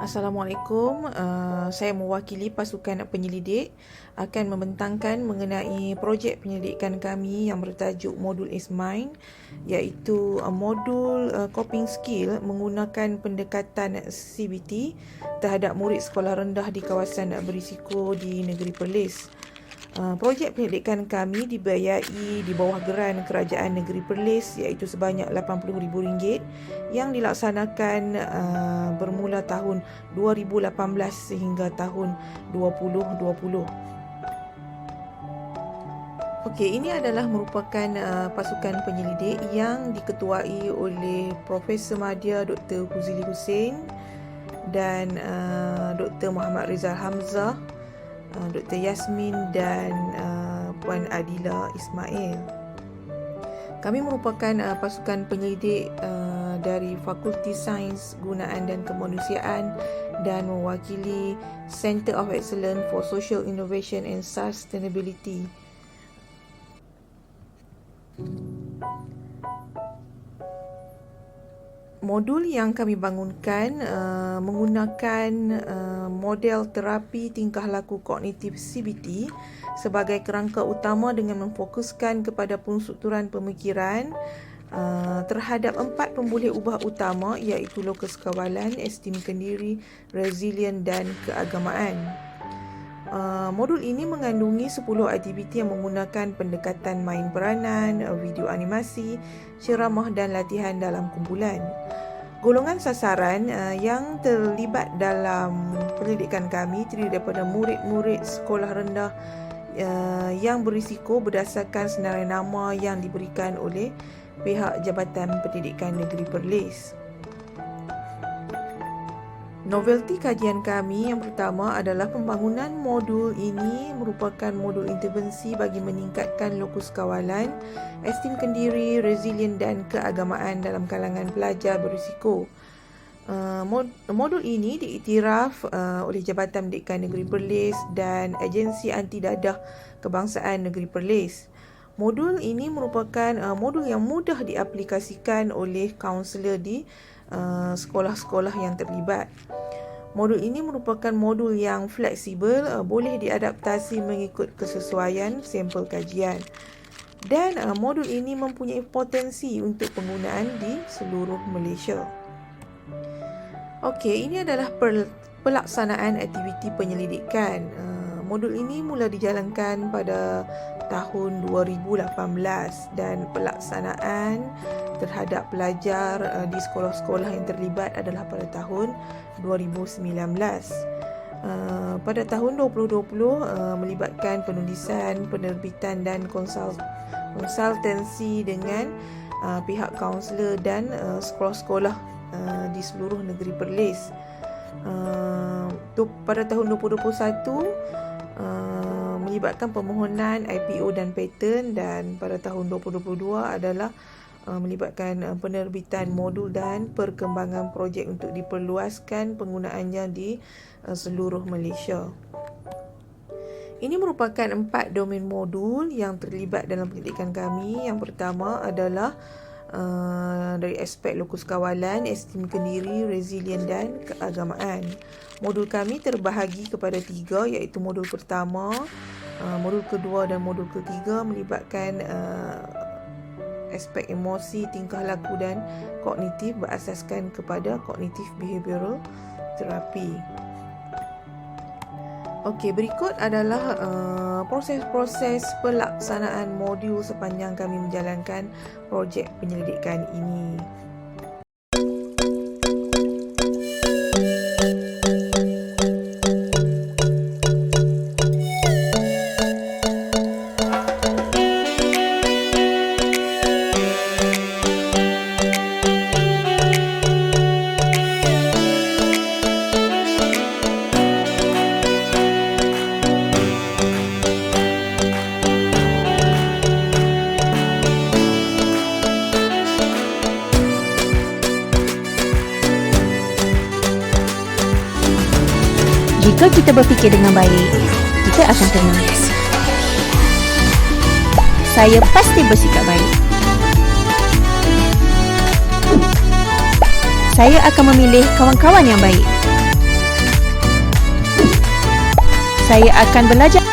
Assalamualaikum. Saya mewakili pasukan penyelidik akan membentangkan mengenai projek penyelidikan kami yang bertajuk Modul Is-Mind, iaitu modul coping skill menggunakan pendekatan CBT terhadap murid sekolah rendah di kawasan berisiko di negeri Perlis. Projek penyelidikan kami dibiayai di bawah geran Kerajaan Negeri Perlis iaitu sebanyak RM80,000 yang dilaksanakan bermula tahun 2018 sehingga tahun 2020. Okey, ini adalah merupakan pasukan penyelidik yang diketuai oleh Profesor Madya Dr. Huzili Hussein dan Dr. Muhammad Rizal Hamzah, Dr. Yasmin dan Puan Adila Ismail. Kami merupakan pasukan penyelidik dari Fakulti Sains Gunaan dan Kemanusiaan dan mewakili Center of Excellence for Social Innovation and Sustainability. Modul yang kami bangunkan menggunakan model terapi tingkah laku kognitif CBT sebagai kerangka utama dengan memfokuskan kepada penstrukturan pemikiran terhadap 4 pemboleh ubah utama iaitu lokus kawalan, esteemkan diri, resilient dan keagamaan. Modul ini mengandungi 10 aktiviti yang menggunakan pendekatan main peranan, video animasi, ceramah dan latihan dalam kumpulan. Golongan sasaran yang terlibat dalam pendidikan kami terdiri daripada murid-murid sekolah rendah yang berisiko berdasarkan senarai nama yang diberikan oleh pihak Jabatan Pendidikan Negeri Perlis. Novelti kajian kami yang pertama adalah pembangunan modul ini merupakan modul intervensi bagi meningkatkan lokus kawalan, esteemkan diri, resilient dan keagamaan dalam kalangan pelajar berisiko. Modul ini diiktiraf oleh Jabatan Pendidikan Negeri Perlis dan Agensi Anti Dadah Kebangsaan Negeri Perlis. Modul ini merupakan modul yang mudah diaplikasikan oleh kaunselor di sekolah-sekolah yang terlibat. Modul ini merupakan modul yang fleksibel, boleh diadaptasi mengikut kesesuaian sampel kajian. Dan modul ini mempunyai potensi untuk penggunaan di seluruh Malaysia. Okey, ini adalah pelaksanaan aktiviti penyelidikan. Modul ini mula dijalankan pada tahun 2018 dan pelaksanaan terhadap pelajar di sekolah-sekolah yang terlibat adalah pada tahun 2019. Pada tahun 2020 melibatkan penulisan, penerbitan dan konsultansi dengan pihak kaunselor dan sekolah-sekolah di seluruh negeri Perlis. Pada tahun 2021 melibatkan permohonan IPO dan paten, dan pada tahun 2022 adalah melibatkan penerbitan modul dan perkembangan projek untuk diperluaskan penggunaannya di seluruh Malaysia. Ini merupakan 4 domain modul yang terlibat dalam pendidikan kami. Yang pertama adalah dari aspek lokus kawalan, esteemkan diri, resilient dan keagamaan. Modul kami terbahagi kepada 3 iaitu modul pertama, modul kedua dan modul ketiga melibatkan aspek emosi, tingkah laku dan kognitif berasaskan kepada kognitif behavioral terapi. Okey, berikut adalah proses-proses pelaksanaan modul sepanjang kami menjalankan projek penyelidikan ini. Jika kita berfikir dengan baik, kita akan tenang. Saya pasti bersikap baik. Saya akan memilih kawan-kawan yang baik. Saya akan belajar.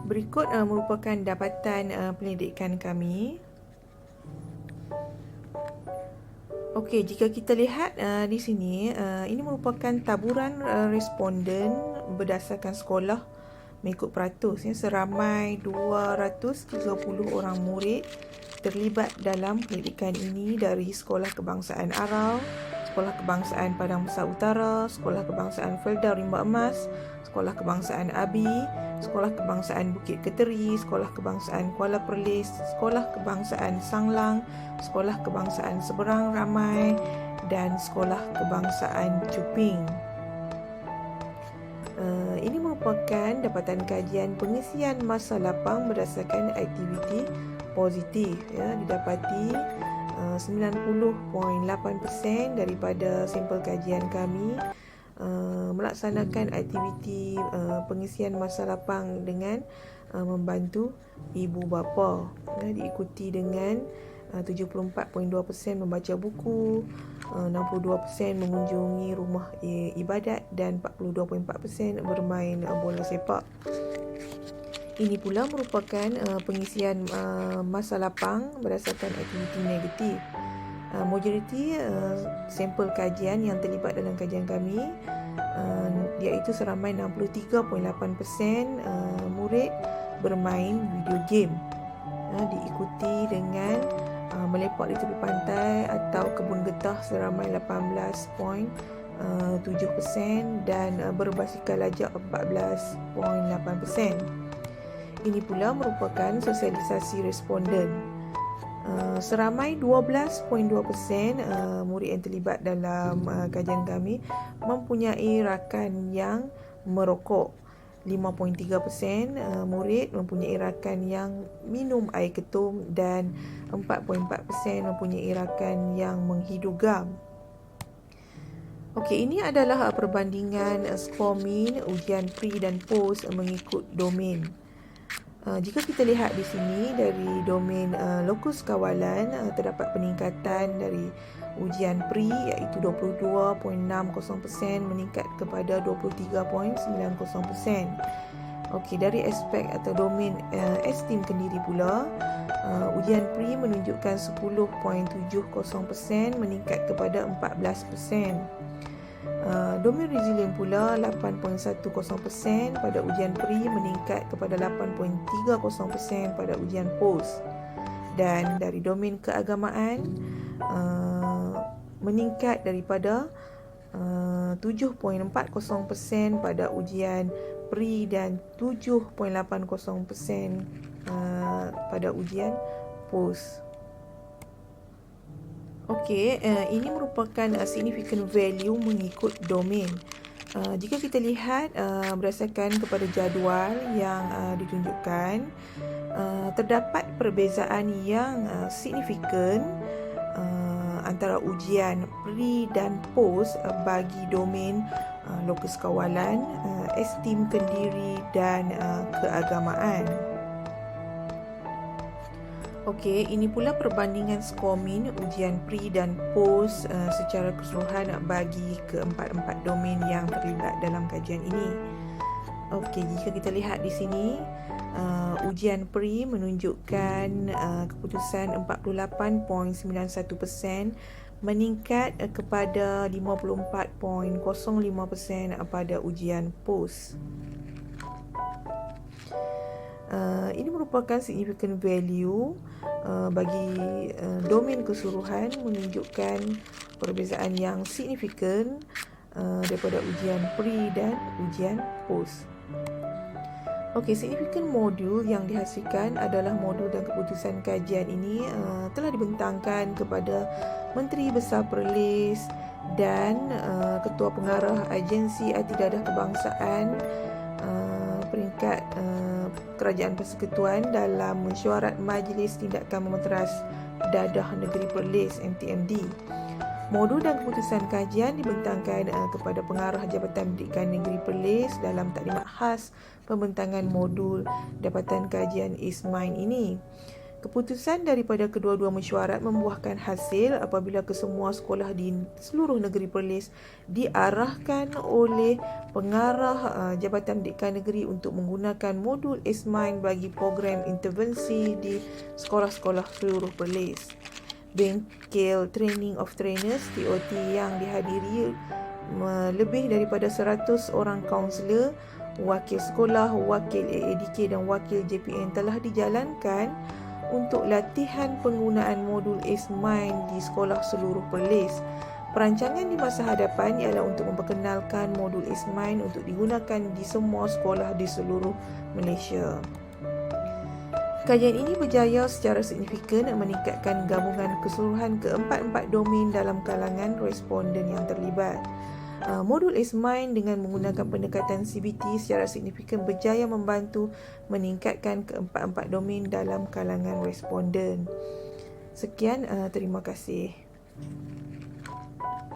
Berikut merupakan dapatan penyelidikan kami. Okey, jika kita lihat di sini, ini merupakan taburan responden berdasarkan sekolah mengikut peratus. Seramai 230 orang murid terlibat dalam penyelidikan ini dari Sekolah Kebangsaan Arau, Sekolah Kebangsaan Padang Besar Utara, Sekolah Kebangsaan Felda Rimba Emas, Sekolah Kebangsaan Abi, Sekolah Kebangsaan Bukit Keteri, Sekolah Kebangsaan Kuala Perlis, Sekolah Kebangsaan Sanglang, Sekolah Kebangsaan Seberang Ramai dan Sekolah Kebangsaan Cuping. Ini merupakan dapatan kajian pengisian masa lapang berdasarkan aktiviti positif. Didapati 90.8% daripada sampel kajian kami melaksanakan aktiviti pengisian masa lapang dengan membantu ibu bapa. Diikuti dengan 74.2% membaca buku, 62% mengunjungi rumah ibadat dan 42.4% bermain bola sepak. Ini pula merupakan pengisian masa lapang berdasarkan aktiviti negatif. Majoriti sampel kajian yang terlibat dalam kajian kami iaitu seramai 63.8% murid bermain video game. Diikuti dengan melepak di tepi pantai atau kebun getah seramai 18.7% dan berbasikal lajak 14.8%. Ini pula merupakan sosialisasi responden. Seramai 12.2% murid yang terlibat dalam kajian kami mempunyai rakan yang merokok. 5.3% murid mempunyai rakan yang minum air ketum dan 4.4% mempunyai rakan yang menghidu gam. Okey, ini adalah perbandingan skor min, ujian pre dan post mengikut domain. Jika kita lihat di sini dari domain lokus kawalan, terdapat peningkatan dari ujian pre iaitu 22.60% meningkat kepada 23.90%. Okey, dari aspek atau domain esteem kendiri pula, ujian pre menunjukkan 10.70% meningkat kepada 14%. Domain resilient pula 8.10% pada ujian pre meningkat kepada 8.30% pada ujian post. Dan dari domain keagamaan meningkat daripada 7.40% pada ujian pre dan 7.80% pada ujian post. Okey, ini merupakan significant value mengikut domain. Jika kita lihat berdasarkan kepada jadual yang ditunjukkan, terdapat perbezaan yang signifikan antara ujian pre dan post bagi domain lokus kawalan, esteem kendiri dan keagamaan. Okey, ini pula perbandingan skor min, ujian pre dan post secara keseluruhan bagi keempat-empat domain yang terlibat dalam kajian ini. Okey, jika kita lihat di sini, Ujian PRI menunjukkan keputusan 48.91% meningkat kepada 54.05% pada ujian POS. Ini merupakan significant value bagi domain keseluruhan, menunjukkan perbezaan yang signifikan daripada ujian PRI dan ujian POS. Okey, signifikan modul yang dihasilkan adalah modul dan keputusan kajian ini telah dibentangkan kepada Menteri Besar Perlis dan Ketua Pengarah Agensi Antidadah Kebangsaan peringkat Kerajaan Persekutuan dalam Mesyuarat Majlis Tindakan Memeteras Dadah Negeri Perlis MTMD. Modul dan keputusan kajian dibentangkan kepada Pengarah Jabatan Pendidikan Negeri Perlis dalam taklimat khas pembentangan modul Dapatan Kajian ISMAIN ini. Keputusan daripada kedua-dua mesyuarat membuahkan hasil apabila kesemua sekolah di seluruh negeri Perlis diarahkan oleh Pengarah Jabatan Pendidikan Negeri untuk menggunakan modul ISMAIN bagi program intervensi di sekolah-sekolah seluruh Perlis. Bengkel Training of Trainers TOT yang dihadiri lebih daripada 100 orang kaunselor, wakil sekolah, wakil AADK dan wakil JPN telah dijalankan untuk latihan penggunaan modul ISMAIN di sekolah seluruh Perlis. Perancangan di masa hadapan ialah untuk memperkenalkan modul ISMAIN untuk digunakan di semua sekolah di seluruh Malaysia. Kajian ini berjaya secara signifikan meningkatkan gabungan keseluruhan keempat-empat domain dalam kalangan responden yang terlibat. Modul ISMAIN dengan menggunakan pendekatan CBT secara signifikan berjaya membantu meningkatkan keempat-empat domain dalam kalangan responden. Sekian, terima kasih.